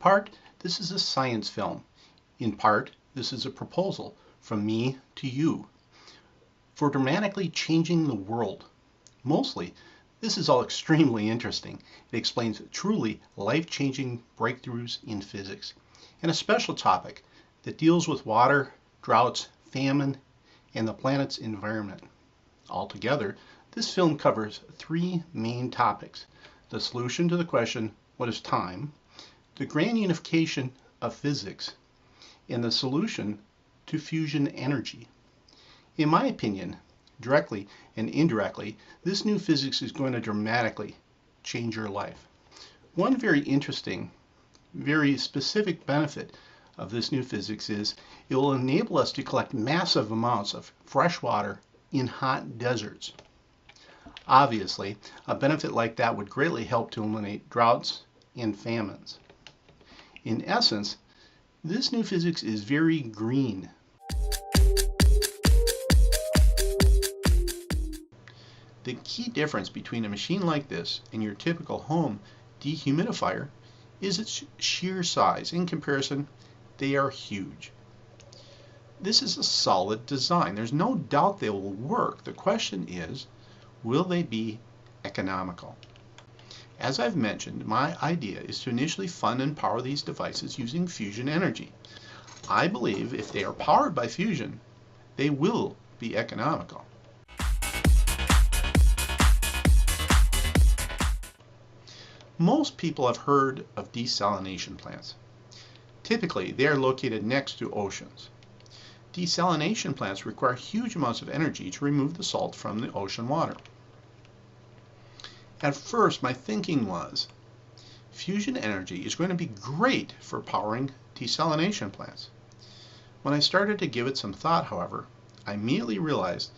part, this is a science film. In part, this is a proposal from me to you for dramatically changing the world. Mostly, this is all extremely interesting. It explains truly life-changing breakthroughs in physics, and a special topic that deals with water, droughts, famine, and the planet's environment. Altogether, this film covers three main topics: the solution to the question, what is time? The Grand Unification of Physics, and the solution to fusion energy. In my opinion, directly and indirectly, this new physics is going to dramatically change your life. One very interesting, very specific benefit of this new physics is it will enable us to collect massive amounts of fresh water in hot deserts. Obviously, a benefit like that would greatly help to eliminate droughts and famines. In essence, this new physics is very green. The key difference between a machine like this and your typical home dehumidifier is its sheer size. In comparison, they are huge. This is a solid design. There's no doubt they will work. The question is, will they be economical? As I've mentioned, my idea is to initially fund and power these devices using fusion energy. I believe if they are powered by fusion, they will be economical. Most people have heard of desalination plants. Typically, they are located next to oceans. Desalination plants require huge amounts of energy to remove the salt from the ocean water. At first, my thinking was, fusion energy is going to be great for powering desalination plants. When I started to give it some thought, however, I immediately realized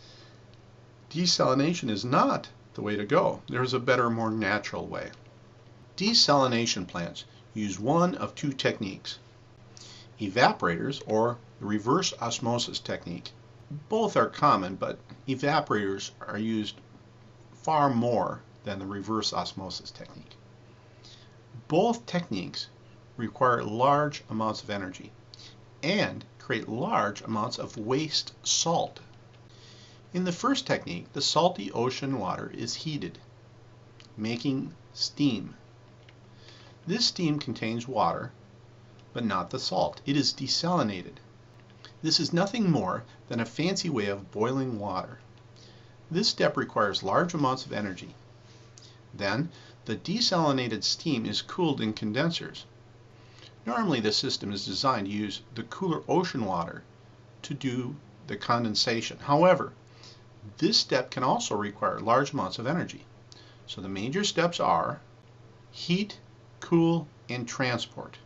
desalination is not the way to go. There is a better, more natural way. Desalination plants use one of two techniques: evaporators or the reverse osmosis technique. Both are common, but evaporators are used far more than the reverse osmosis technique. Both techniques require large amounts of energy and create large amounts of waste salt. In the first technique, the salty ocean water is heated, making steam. This steam contains water, but not the salt. It is desalinated. This is nothing more than a fancy way of boiling water. This step requires large amounts of energy. Then, the desalinated steam is cooled in condensers. Normally, the system is designed to use the cooler ocean water to do the condensation. However, this step can also require large amounts of energy. So the major steps are heat, cool, and transport.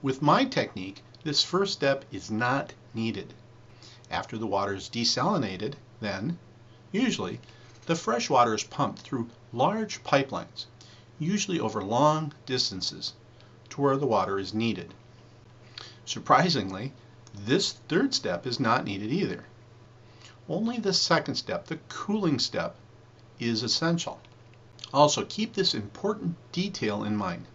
With my technique, this first step is not needed. After the water is desalinated, then, usually, the fresh water is pumped through large pipelines, usually over long distances, to where the water is needed. Surprisingly, this third step is not needed either. Only the second step, the cooling step, is essential. Also, keep this important detail in mind.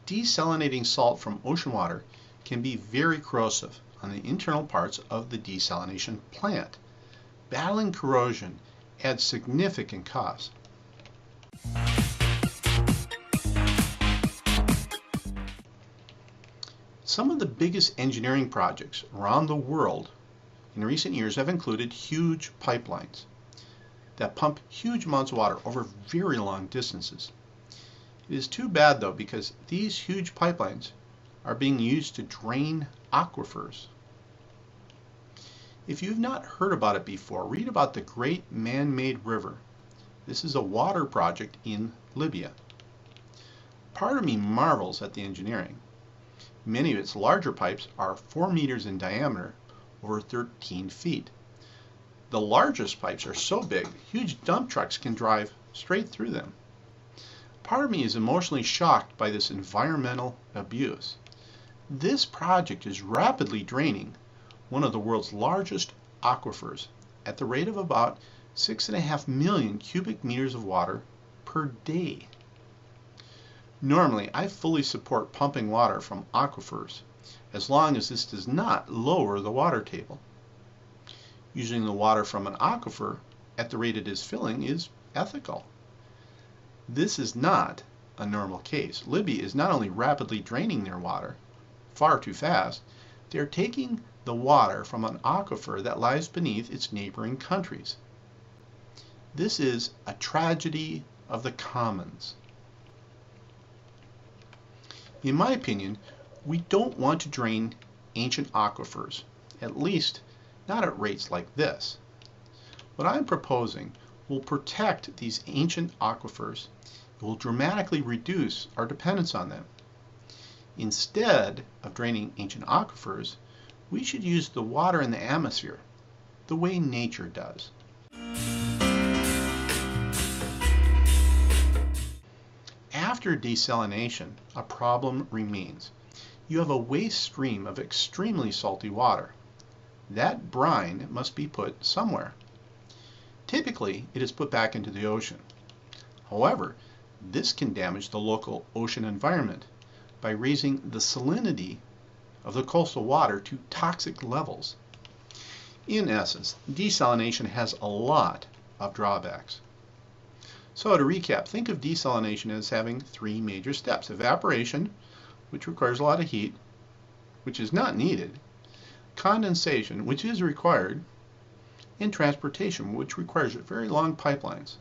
Desalinating salt from ocean water can be very corrosive on the internal parts of the desalination plant. Battling corrosion adds significant cost. Some of the biggest engineering projects around the world in recent years have included huge pipelines that pump huge amounts of water over very long distances. It is too bad, though, because these huge pipelines are being used to drain aquifers. If you've not heard about it before, read about the Great Man-Made River. This is a water project in Libya. Part of me marvels at the engineering. Many of its larger pipes are 4 meters in diameter, over 13 feet. The largest pipes are so big, huge dump trucks can drive straight through them. Part of me is emotionally shocked by this environmental abuse. This project is rapidly draining one of the world's largest aquifers at the rate of about 6.5 million cubic meters of water per day. Normally, I fully support pumping water from aquifers, as long as this does not lower the water table. Using the water from an aquifer at the rate it is filling is ethical. This is not a normal case. Libya is not only rapidly draining their water, far too fast, they are taking the water from an aquifer that lies beneath its neighboring countries. This is a tragedy of the commons. In my opinion, we don't want to drain ancient aquifers, at least not at rates like this. What I'm proposing will protect these ancient aquifers. It will dramatically reduce our dependence on them. Instead of draining ancient aquifers, we should use the water in the atmosphere the way nature does. After desalination, a problem remains. You have a waste stream of extremely salty water. That brine must be put somewhere. Typically, it is put back into the ocean. However, this can damage the local ocean environment by raising the salinity of the coastal water to toxic levels. In essence, desalination has a lot of drawbacks. So to recap, think of desalination as having three major steps: evaporation, which requires a lot of heat, which is not needed; condensation, which is required; and transportation, which requires very long pipelines,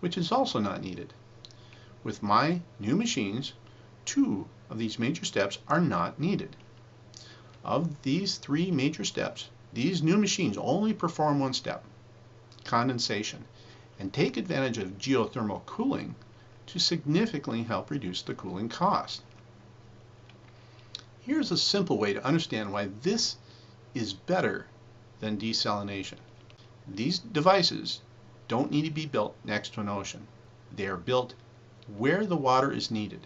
which is also not needed. With my new machines, two of these major steps are not needed. Of these three major steps, these new machines only perform one step, condensation, and take advantage of geothermal cooling to significantly help reduce the cooling cost. Here's a simple way to understand why this is better than desalination. These devices don't need to be built next to an ocean. They are built where the water is needed.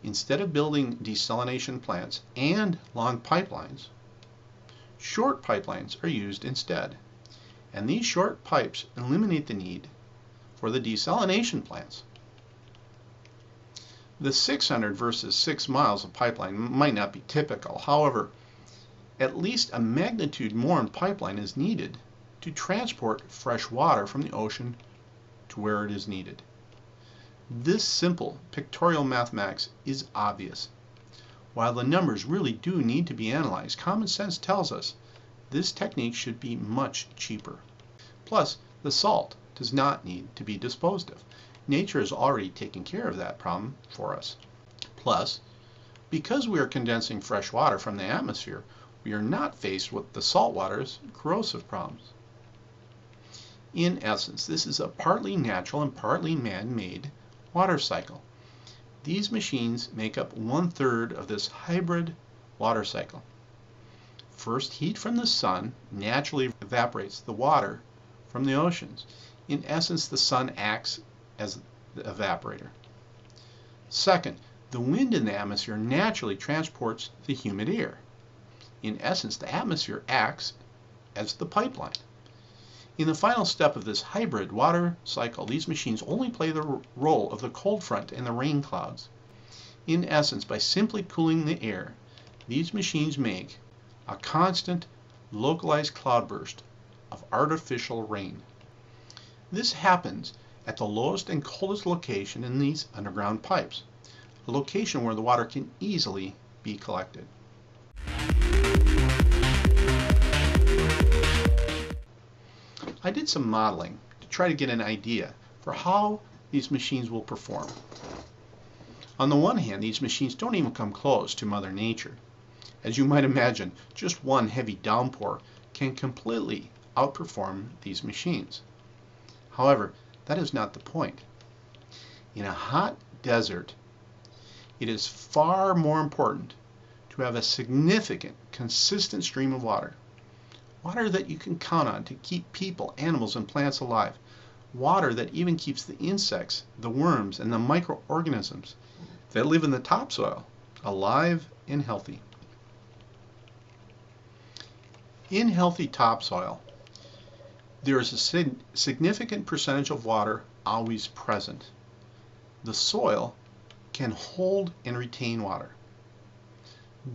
Instead of building desalination plants and long pipelines, short pipelines are used instead. And these short pipes eliminate the need for the desalination plants. The 600 versus 6 miles of pipeline might not be typical. However, at least a magnitude more in pipeline is needed to transport fresh water from the ocean to where it is needed. This simple pictorial mathematics is obvious. While the numbers really do need to be analyzed, common sense tells us this technique should be much cheaper. Plus, the salt does not need to be disposed of. Nature has already taken care of that problem for us. Plus, because we are condensing fresh water from the atmosphere, we are not faced with the salt water's corrosive problems. In essence, this is a partly natural and partly man-made water cycle. These machines make up 1/3 of this hybrid water cycle. First, heat from the sun naturally evaporates the water from the oceans. In essence, the sun acts as the evaporator. Second, the wind in the atmosphere naturally transports the humid air. In essence, the atmosphere acts as the pipeline. In the final step of this hybrid water cycle, these machines only play the role of the cold front and the rain clouds. In essence, by simply cooling the air, these machines make a constant, localized cloudburst of artificial rain. This happens at the lowest and coldest location in these underground pipes, a location where the water can easily be collected. I did some modeling to try to get an idea for how these machines will perform. On the one hand, these machines don't even come close to Mother Nature. As you might imagine, just one heavy downpour can completely outperform these machines. However, that is not the point. In a hot desert, it is far more important to have a significant, consistent stream of water. Water that you can count on to keep people, animals, and plants alive. Water that even keeps the insects, the worms, and the microorganisms that live in the topsoil alive and healthy. In healthy topsoil, there is a significant percentage of water always present. The soil can hold and retain water.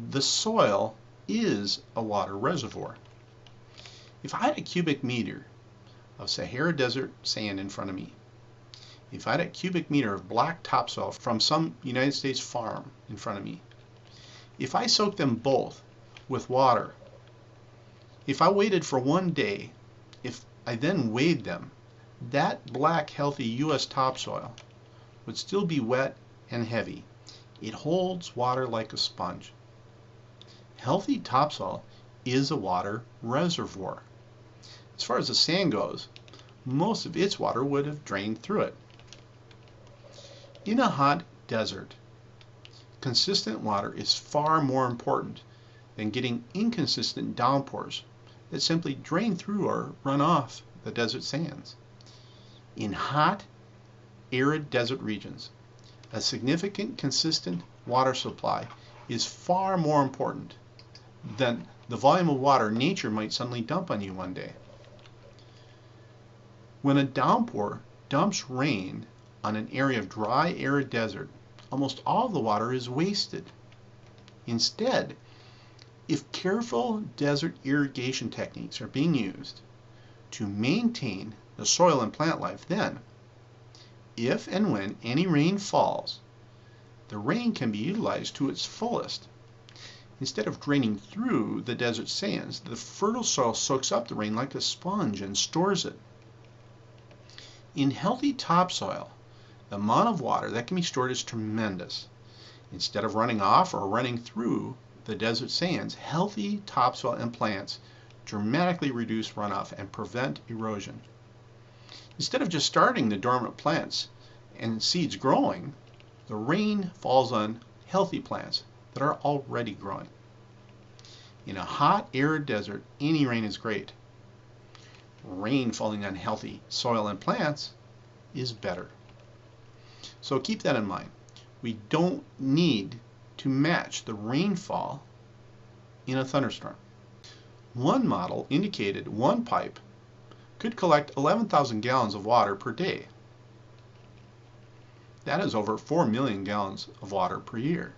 The soil is a water reservoir. If I had a cubic meter of Sahara Desert sand in front of me, if I had a cubic meter of black topsoil from some United States farm in front of me, if I soaked them both with water, if I waited for 1 day, if I then weighed them, that black healthy US topsoil would still be wet and heavy. It holds water like a sponge. Healthy topsoil is a water reservoir. As far as the sand goes, most of its water would have drained through it. In a hot desert, consistent water is far more important than getting inconsistent downpours that simply drain through or run off the desert sands. In hot, arid desert regions, a significant consistent water supply is far more important than the volume of water nature might suddenly dump on you one day. When a downpour dumps rain on an area of dry, arid desert, almost all of the water is wasted. Instead, if careful desert irrigation techniques are being used to maintain the soil and plant life, then, if and when any rain falls, the rain can be utilized to its fullest. Instead of draining through the desert sands, the fertile soil soaks up the rain like a sponge and stores it. In healthy topsoil, the amount of water that can be stored is tremendous. Instead of running off or running through the desert sands, healthy topsoil and plants dramatically reduce runoff and prevent erosion. Instead of just starting the dormant plants and seeds growing, the rain falls on healthy plants that are already growing. In a hot, arid desert, any rain is great. Rain falling on healthy soil and plants is better. So keep that in mind. We don't need to match the rainfall in a thunderstorm. One model indicated one pipe could collect 11,000 gallons of water per day. That is over 4 million gallons of water per year.